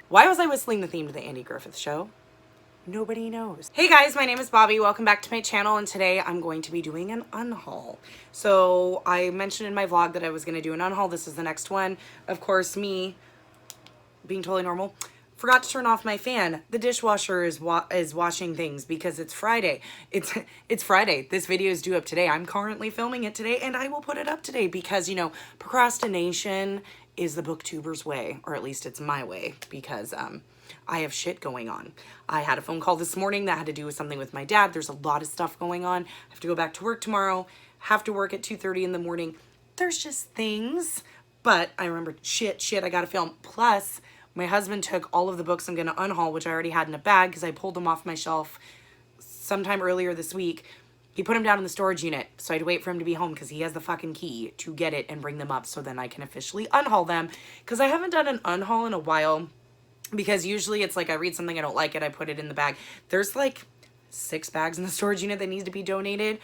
Why was I whistling the theme to the Andy Griffith Show? Nobody knows. Hey guys, my name is Bobby. Welcome back to my channel, and today I'm going to be doing an unhaul. So I mentioned in my vlog that I was going to do an unhaul. This is the next one. Of course, me being totally normal, forgot to turn off my fan. The dishwasher is washing things because it's Friday. It's Friday. This video is due up today. I'm currently filming it today, and I will put it up today because, you know, procrastination is the booktuber's way, or at least it's my way, because I have shit going on. I had a phone call this morning that had to do with something with my dad. There's a lot of stuff going on. I have to go back to work tomorrow. Have to work at 2:30 in the morning. There's just things. But I remembered, shit, I gotta film. Plus, my husband took all of the books I'm gonna unhaul, which I already had in a bag because I pulled them off my shelf sometime earlier this week. He put them down in the storage unit, so I had to wait for him to be home because he has the fucking key to get it and bring them up so then I can officially unhaul them, because I haven't done an unhaul in a while, because usually it's like I read something, I don't like it, I put it in the bag. There's like 6 bags in the storage unit that needs to be donated.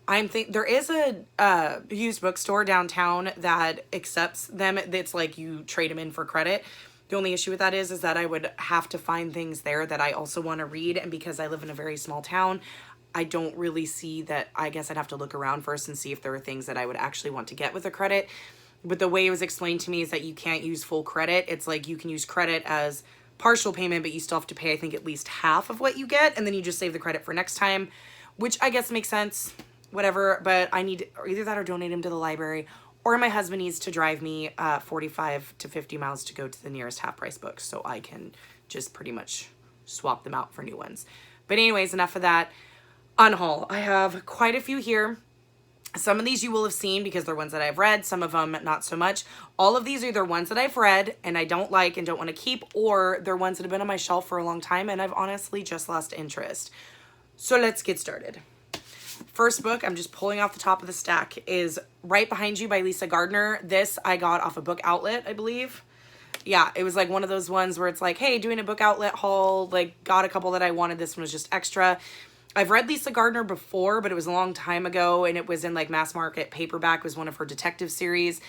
There is a used bookstore downtown that accepts them. It's like you trade them in for credit. The only issue with that is that I would have to find things there that I also want to read, and because I live in a very small town, I don't really see that. I guess I'd have to look around first and see if there are things that I would actually want to get with a credit. But the way it was explained to me is that you can't use full credit. It's like you can use credit as partial payment, but you still have to pay, I think, at least half of what you get, and then you just save the credit for next time, which I guess makes sense, whatever. But I need either that or donate them to the library, or my husband needs to drive me 45 to 50 miles to go to the nearest half-price books so I can just pretty much swap them out for new ones. But anyways, enough of that. Unhaul. I have quite a few here. Some of these you will have seen because they're ones that I've read, some of them not so much. All of these are either ones that I've read and I don't like and don't want to keep, or they're ones that have been on my shelf for a long time and I've honestly just lost interest. So let's get started. First book, I'm just pulling off the top of the stack, is Right Behind You by Lisa Gardner. This I got off a book outlet, I believe. Yeah, it was like one of those ones where it's like, hey, doing a book outlet haul, like got a couple that I wanted. This one was just extra. I've read Lisa Gardner before, but it was a long time ago, and it was in like mass market paperback. It was one of her detective series.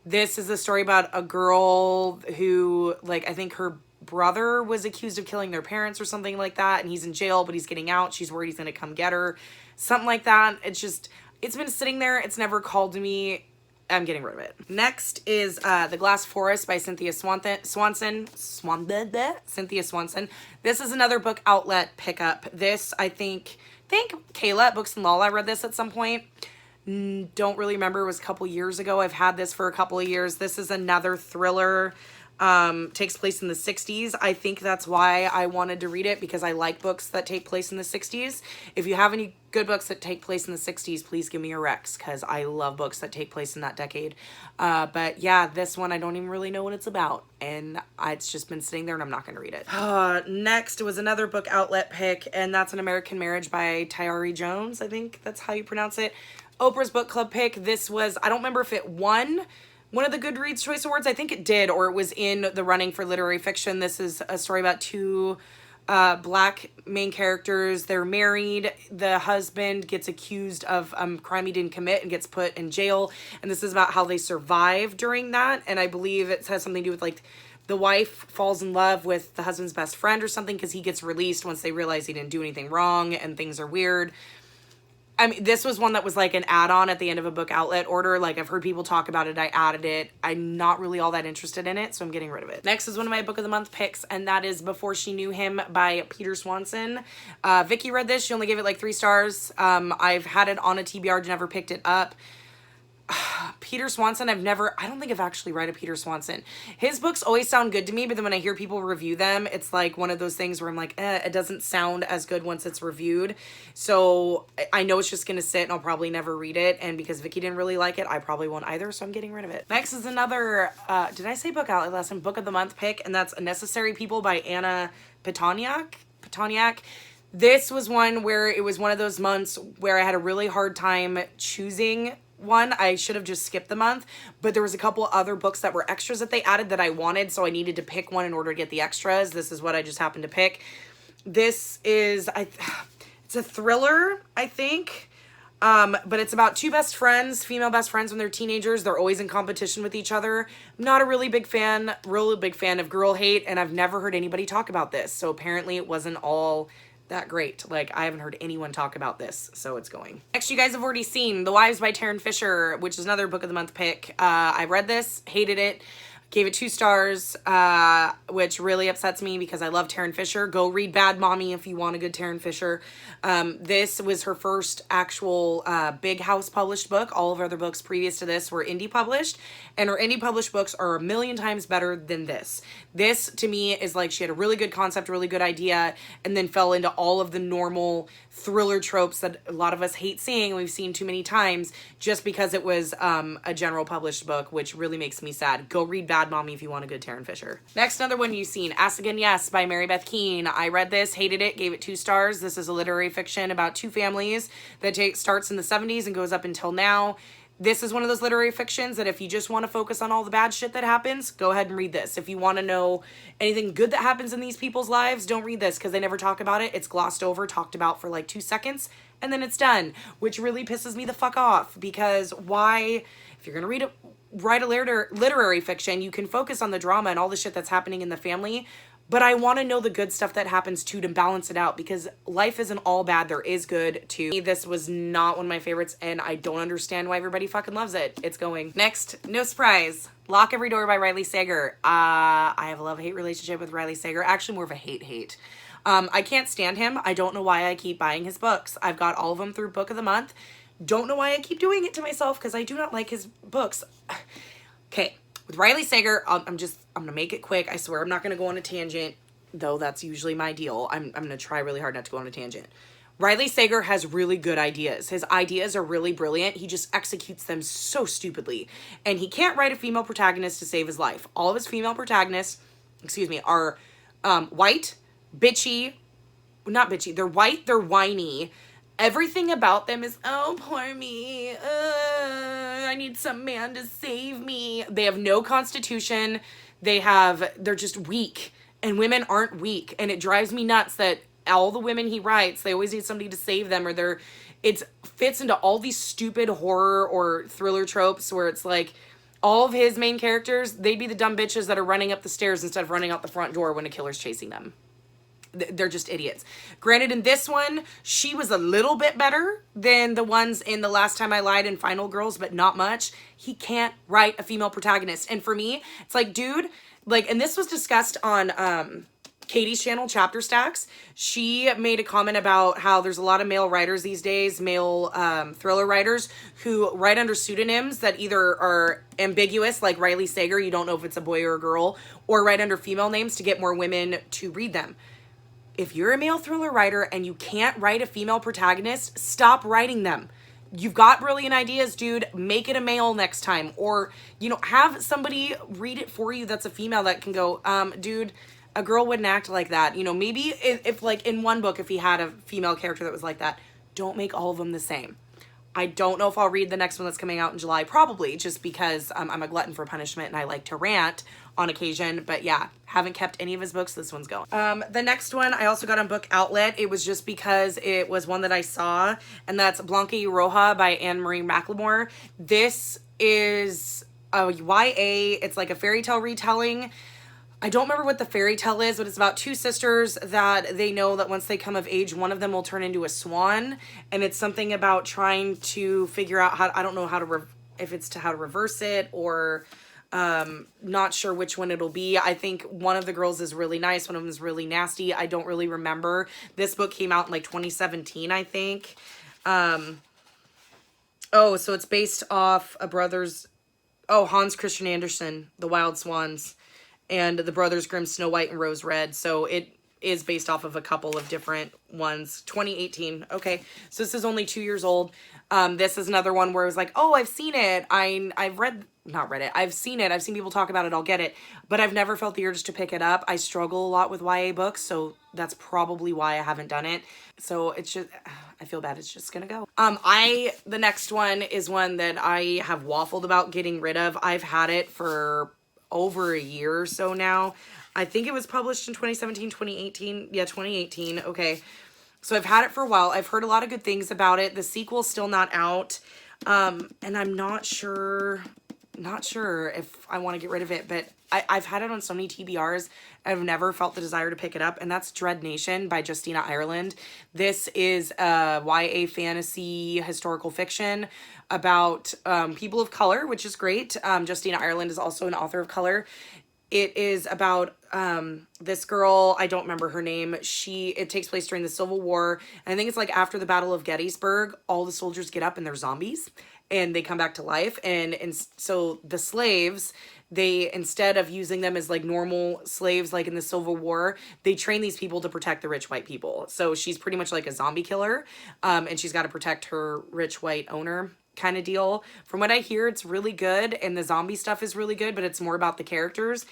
This is a story about a girl who, like, I think her brother was accused of killing their parents or something like that, and he's in jail, but he's getting out. She's worried he's going to come get her. Something like that. It's been sitting there. It's never called to me. I'm getting rid of it. Next is The Glass Forest by Cynthia Swanson. Cynthia Swanson. This is another book outlet pickup. This, I think Kayla at Books and Lala read this at some point. Don't really remember. It was a couple years ago. I've had this for a couple of years. This is another thriller. Takes place in the 60s. I think that's why I wanted to read it, because I like books that take place in the 60s. If you have any good books that take place in the 60s, please give me a recs, because I love books that take place in that decade. But yeah, this one, I don't even really know what it's about, and it's just been sitting there and I'm not going to read it. Next was another book outlet pick, and that's An American Marriage by Tayari Jones. I think that's how you pronounce it. Oprah's book club pick. This was, I don't remember if it won one of the Goodreads Choice Awards. I think it did, or it was in the running for literary fiction. This is a story about 2 black main characters. They're married. The husband gets accused of crime he didn't commit and gets put in jail. And this is about how they survive during that. And I believe it has something to do with, like, the wife falls in love with the husband's best friend or something, because he gets released once they realize he didn't do anything wrong and things are weird. I mean, this was one that was like an add-on at the end of a book outlet order. Like, I've heard people talk about it. I added it. I'm not really all that interested in it, so I'm getting rid of it. Next is one of my book of the month picks, and that is Before She Knew Him by Peter Swanson. Vicky read this. She only gave it like 3 stars. I've had it on a TBR, never picked it up. Peter Swanson, I don't think I've actually read a Peter Swanson. His books always sound good to me, but then when I hear people review them, it's like one of those things where I'm like, it doesn't sound as good once it's reviewed. So I know it's just going to sit and I'll probably never read it. And because Vicky didn't really like it, I probably won't either. So I'm getting rid of it. Next is another, did I say book outlet last time? Book of the month pick. And that's Necessary People by Anna Petoniak. This was one where it was one of those months where I had a really hard time choosing one. I should have just skipped the month, but there was a couple other books that were extras that they added that I wanted, so I needed to pick one in order to get the extras. This is what I just happened to pick. This is, it's a thriller, I think. But it's about two best friends, female best friends when they're teenagers. They're always in competition with each other. I'm not a really big fan of girl hate, and I've never heard anybody talk about this. So apparently it wasn't all that great. Like, I haven't heard anyone talk about this, so it's going. Next, you guys have already seen The Wives by Taryn Fisher, which is another book of the month pick. I read this, hated it. Gave it 2 stars, which really upsets me because I love Taryn Fisher. Go read Bad Mommy if you want a good Taryn Fisher. This was her first actual big house published book. All of her other books previous to this were indie published, and her indie published books are 1,000,000 times better than this. This, to me, is like she had a really good concept, really good idea, and then fell into all of the normal thriller tropes that a lot of us hate seeing. We've seen too many times just because it was a general published book, which really makes me sad. Go read Bad Mommy if you want a good Taryn Fisher. Next, another one you've seen, Ask Again Yes by Mary Beth Keane. I read this, hated it, gave it 2 stars. This is a literary fiction about 2 families that starts in the 70s and goes up until now. This is one of those literary fictions that if you just want to focus on all the bad shit that happens, go ahead and read this. If you want to know anything good that happens in these people's lives, don't read this because they never talk about it. It's glossed over, talked about for like 2 seconds, and then it's done, which really pisses me the fuck off because why, if you're going to write a literary fiction, you can focus on the drama and all the shit that's happening in the family, but I want to know the good stuff that happens too to balance it out because life isn't all bad. There is good too. This was not one of my favorites and I don't understand why everybody fucking loves it. It's going. Next, no surprise, Lock Every Door by Riley Sager. I have a love-hate relationship with Riley Sager. Actually, more of a hate. I can't stand him. I don't know why I keep buying his books. I've got all of them through Book of the Month. Don't know why I keep doing it to myself because I do not like his books. Okay, with Riley Sager, I'm gonna make it quick. I swear I'm not gonna go on a tangent, though that's usually my deal. I'm gonna try really hard not to go on a tangent. Riley Sager has really good ideas. His ideas are really brilliant. He just executes them so stupidly. And he can't write a female protagonist to save his life. All of his female protagonists, are white, bitchy, not bitchy, they're white, they're whiny. Everything about them is, oh, poor me. I need some man to save me. They have no constitution. They're just weak. And women aren't weak. And it drives me nuts that all the women he writes, they always need somebody to save them or it fits into all these stupid horror or thriller tropes where it's like all of his main characters, they'd be the dumb bitches that are running up the stairs instead of running out the front door when a killer's chasing them. They're just idiots. Granted, in this one, she was a little bit better than the ones in The Last Time I Lied and Final Girls, but not much. He can't write a female protagonist. And for me, it's like, dude, like, and this was discussed on Katie's channel, Chapter Stacks. She made a comment about how there's a lot of male writers these days, male thriller writers, who write under pseudonyms that either are ambiguous, like Riley Sager, you don't know if it's a boy or a girl, or write under female names to get more women to read them. If you're a male thriller writer and you can't write a female protagonist, stop writing them. You've got brilliant ideas, dude. Make it a male next time. Or, have somebody read it for you that's a female that can go, dude, a girl wouldn't act like that. Maybe if like in one book, if he had a female character that was like that, don't make all of them the same. I don't know if I'll read the next one that's coming out in July, probably, just because I'm a glutton for punishment and I like to rant on occasion. But yeah, haven't kept any of his books. This one's going. The next one I also got on Book Outlet. It was just because it was one that I saw, and that's Blanca y Roja by Anne-Marie McLemore. This is a YA. It's like a fairy tale retelling. I don't remember what the fairy tale is, but it's about 2 sisters that they know that once they come of age, one of them will turn into a swan. And it's something about trying to figure out I don't know how to, if it's to how to reverse it or not sure which one it'll be. I think one of the girls is really nice. One of them is really nasty. I don't really remember. This book came out in like 2017, I think. So it's based off Hans Christian Andersen, The Wild Swans, and the Brothers Grimm Snow White and Rose Red. So it is based off of a couple of different ones. 2018. Okay. So this is only 2 years old. This is another one where I was like, oh, I've seen it. I've seen it. I've seen people talk about it. I'll get it. But I've never felt the urge to pick it up. I struggle a lot with YA books. So that's probably why I haven't done it. So it's just, I feel bad. It's just going to go. The next one is one that I have waffled about getting rid of. I've had it for over a year or so now. I think it was published in 2017, 2018. Yeah, 2018. Okay. So I've had it for a while. I've heard a lot of good things about it. The sequel's still not out. And I'm not sure if I want to get rid of it, but I've had it on so many TBRs. I've never felt the desire to pick it up, and that's Dread Nation by Justina Ireland. This is a YA fantasy historical fiction about people of color, which is great. Justina Ireland is also an author of color. It is about this girl, I don't remember her name. It takes place during the Civil War. And I think it's like after the Battle of Gettysburg, all the soldiers get up and they're zombies and they come back to life. And so the slaves, they, instead of using them as like normal slaves, like in the Civil War, they train these people to protect the rich white people. So she's pretty much like a zombie killer. And she's got to protect her rich white owner kind of deal. From what I hear, it's really good, and the zombie stuff is really good, but it's more about the characters.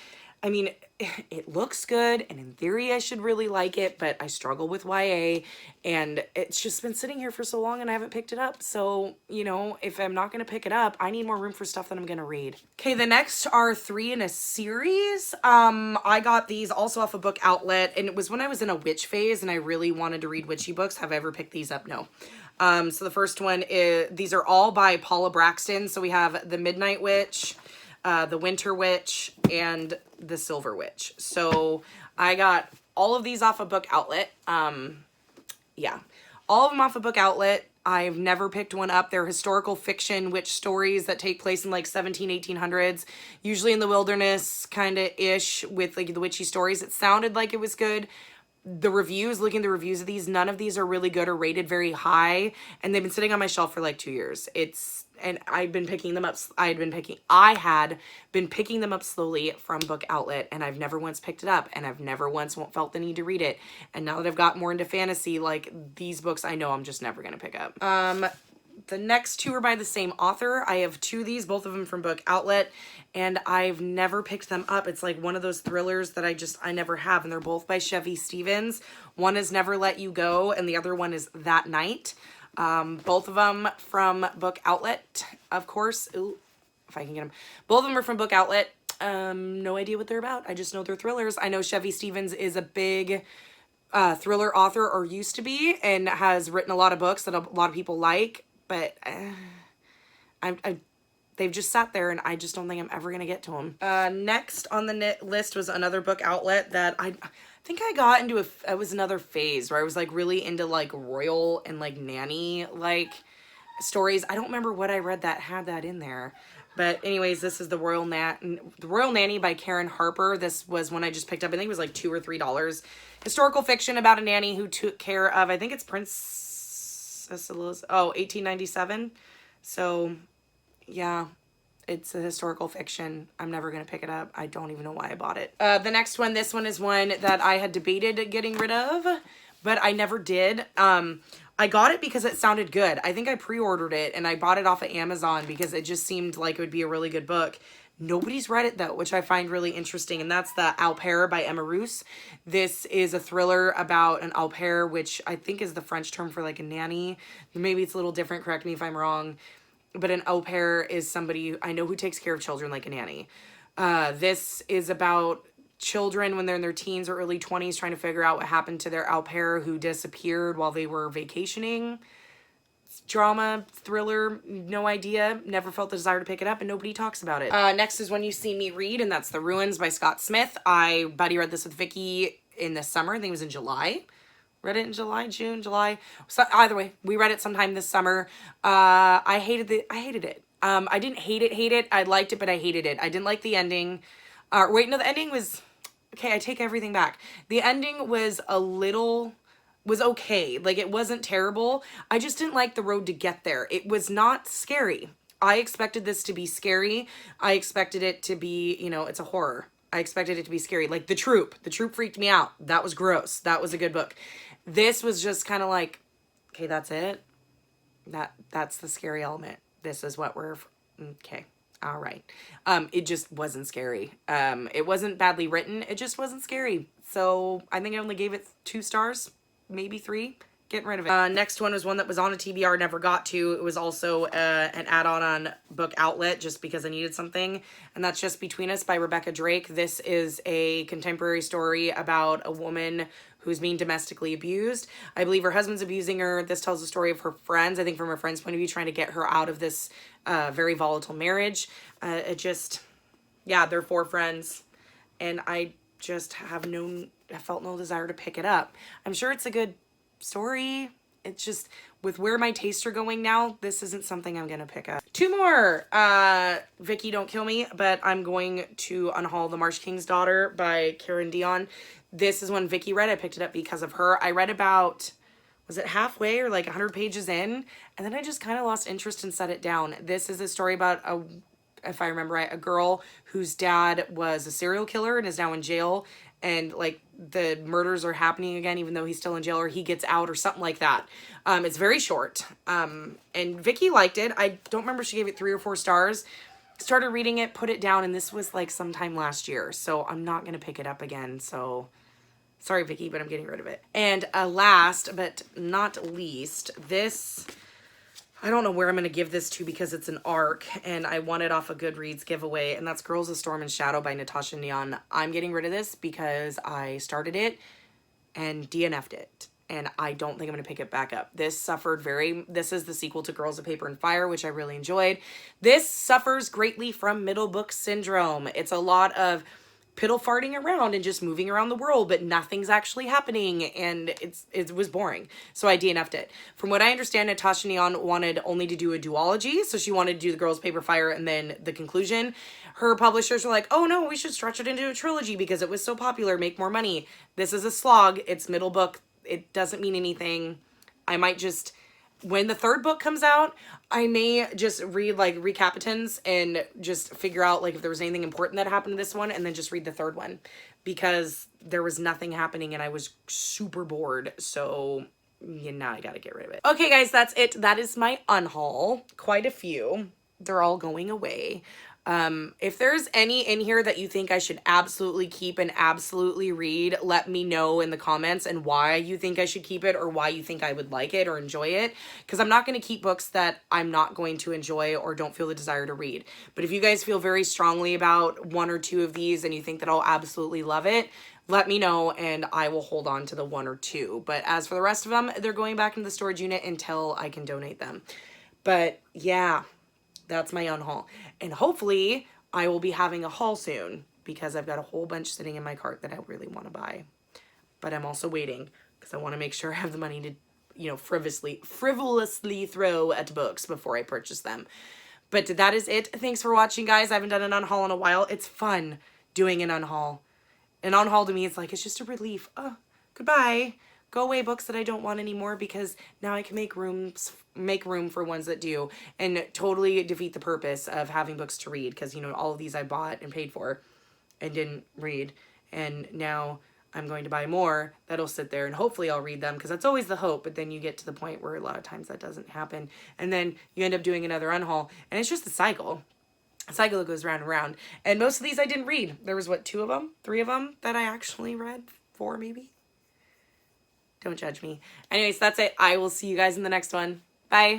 I mean, it looks good, and in theory I should really like it, but I struggle with YA, and it's just been sitting here for so long and I haven't picked it up. So, you know, if I'm not going to pick it up, I need more room for stuff that I'm going to read. Okay, the next are 3 in a series. I got these also off a book outlet, and it was when I was in a witch phase and I really wanted to read witchy books. Have I ever picked these up? No. So the first one is, these are all by Paula Braxton. So we have The Midnight Witch, The Winter Witch, and The Silver Witch. So I got all of these off a book outlet. Yeah, all of them off a book outlet. I've never picked one up. They're historical fiction witch stories that take place in like 1800s, usually in the wilderness kind of ish with like the witchy stories. It sounded like it was good. The reviews, looking at the reviews of these, none of these are really good or rated very high, and they've been sitting on my shelf for like 2 years. And I've been picking them up. I had been picking them up slowly from book outlet, and I've never once picked it up, and I've never once felt the need to read it. And now that I've got more into fantasy, like these books, I know I'm just never going to pick up. The next 2 are by the same author. I have 2 of these, both of them from book outlet, and I've never picked them up. It's like one of those thrillers that I never have, and they're both by Chevy Stevens. One is Never Let You Go, and the other one is That Night. Both of them from book outlet, of course. Ooh, if I can get them. Both of them are from book outlet. No idea what they're about. I just know they're thrillers. I know Chevy Stevens is a big thriller author, or used to be, and has written a lot of books that a lot of people like. But they've just sat there, and I just don't think I'm ever going to get to them. Next on the list was another book outlet that I think I got into it was another phase where I was like really into like royal and like nanny like stories. I don't remember what I read that had that in there. But anyways, this is The Royal Nanny by Karen Harper. This was one I just picked up. I think it was like $2 or $3. Historical fiction about a nanny who took care of, I think it's Princess Elizabeth, 1897. So yeah, it's a historical fiction. I'm never going to pick it up. I don't even know why I bought it. The next one, this one is one that I had debated getting rid of, but I never did. I got it because it sounded good. I think I pre-ordered it and I bought it off of Amazon because it just seemed like it would be a really good book. Nobody's read it though, which I find really interesting, and that's The Au Pair by Emma Roos. This is a thriller about an au pair, which I think is the French term for like a nanny. Maybe it's a little different, correct me if I'm wrong. But an au pair is somebody I know who takes care of children like a nanny. This is about children when they're in their teens or early 20s trying to figure out what happened to their au pair who disappeared while they were vacationing. It's drama, thriller, no idea. Never felt the desire to pick it up, and nobody talks about it. Next is When You See Me Read, and that's The Ruins by Scott Smith. Buddy read this with Vicky in the summer. I think it was in July. Read it in July. So either way, we read it sometime this summer. I hated it. I didn't hate it. I liked it, but I hated it. I didn't like the ending. Wait, no, the ending was, okay, I take everything back. The ending was was okay. Like, it wasn't terrible. I just didn't like the road to get there. It was not scary. I expected this to be scary. I expected it to be, it's a horror. I expected it to be scary. Like The Troop. The Troop freaked me out. That was gross. That was a good book. This was just kind of like, okay, that's it. That's the scary element. This is what okay. All right. It just wasn't scary. It wasn't badly written. It just wasn't scary. So I think I only gave it 2 stars, maybe 3. Getting rid of it. Next one was one that was on a TBR, never got to. It was also an add-on on book outlet just because I needed something. And that's Just Between Us by Rebecca Drake. This is a contemporary story about a woman who's being domestically abused. I believe her husband's abusing her. This tells the story of her friends, I think from her friend's point of view, trying to get her out of this very volatile marriage. Yeah, they're 4 friends, and I just I felt no desire to pick it up. I'm sure it's a good story. It's just, with where my tastes are going now, this isn't something I'm gonna pick up. 2 more. Vicky, don't kill me, but I'm going to unhaul The Marsh King's Daughter by Karen Dion. This is one Vicky read. I picked it up because of her. I read about, was it halfway or like 100 pages in? And then I just kind of lost interest and set it down. This is a story about if I remember right, a girl whose dad was a serial killer and is now in jail, and like the murders are happening again even though he's still in jail, or he gets out or something like that. It's very short. And Vicky liked it. I don't remember, she gave it 3 or 4 stars. Started reading it, put it down, and this was like sometime last year, so I'm not gonna pick it up again. So sorry, Vicky, but I'm getting rid of it. And last but not least, this, I don't know where I'm going to give this to because it's an ARC and I won it off a Goodreads giveaway, and that's Girls of Storm and Shadow by Natasha Neon. I'm getting rid of this because I started it and DNF'd it, and I don't think I'm going to pick it back up. This is the sequel to Girls of Paper and Fire, which I really enjoyed. This suffers greatly from middle book syndrome. It's a lot of piddle farting around and just moving around the world, but nothing's actually happening, and it was boring, so I DNF'd it. From what I understand, Natasha Neon wanted only to do a duology, so she wanted to do the Girls Paper Fire and then the conclusion. Her publishers were like, oh no, we should stretch it into a trilogy because it was so popular, make more money. This is a slog. It's middle book. It doesn't mean anything. I might just, when the 3rd book comes out, I may just read like recapitums and just figure out like if there was anything important that happened to this one, and then just read the 3rd one because there was nothing happening and I was super bored. So yeah, now I gotta get rid of it. Okay guys, that's it. That is my unhaul. Quite a few. They're all going away. If there's any in here that you think I should absolutely keep and absolutely read, let me know in the comments and why you think I should keep it or why you think I would like it or enjoy it. Because I'm not going to keep books that I'm not going to enjoy or don't feel the desire to read. But if you guys feel very strongly about 1 or 2 of these and you think that I'll absolutely love it, let me know and I will hold on to the 1 or 2. But as for the rest of them, they're going back into the storage unit until I can donate them. But yeah, that's my unhaul. And hopefully I will be having a haul soon because I've got a whole bunch sitting in my cart that I really want to buy. But I'm also waiting because I want to make sure I have the money to, you know, frivolously throw at books before I purchase them. But that is it. Thanks for watching, guys. I haven't done an unhaul in a while. It's fun doing an unhaul. An unhaul to me, it's like, it's just a relief. Oh, goodbye. Go away books that I don't want anymore because now I can make room for ones that do, and totally defeat the purpose of having books to read because, you know, all of these I bought and paid for and didn't read, and now I'm going to buy more that'll sit there and hopefully I'll read them because that's always the hope. But then you get to the point where a lot of times that doesn't happen, and then you end up doing another unhaul, and it's just a cycle that goes round and round. And most of these I didn't read. There was what, 2 of them, 3 of them that I actually read, 4 maybe. Don't judge me. Anyways, that's it. I will see you guys in the next one. Bye.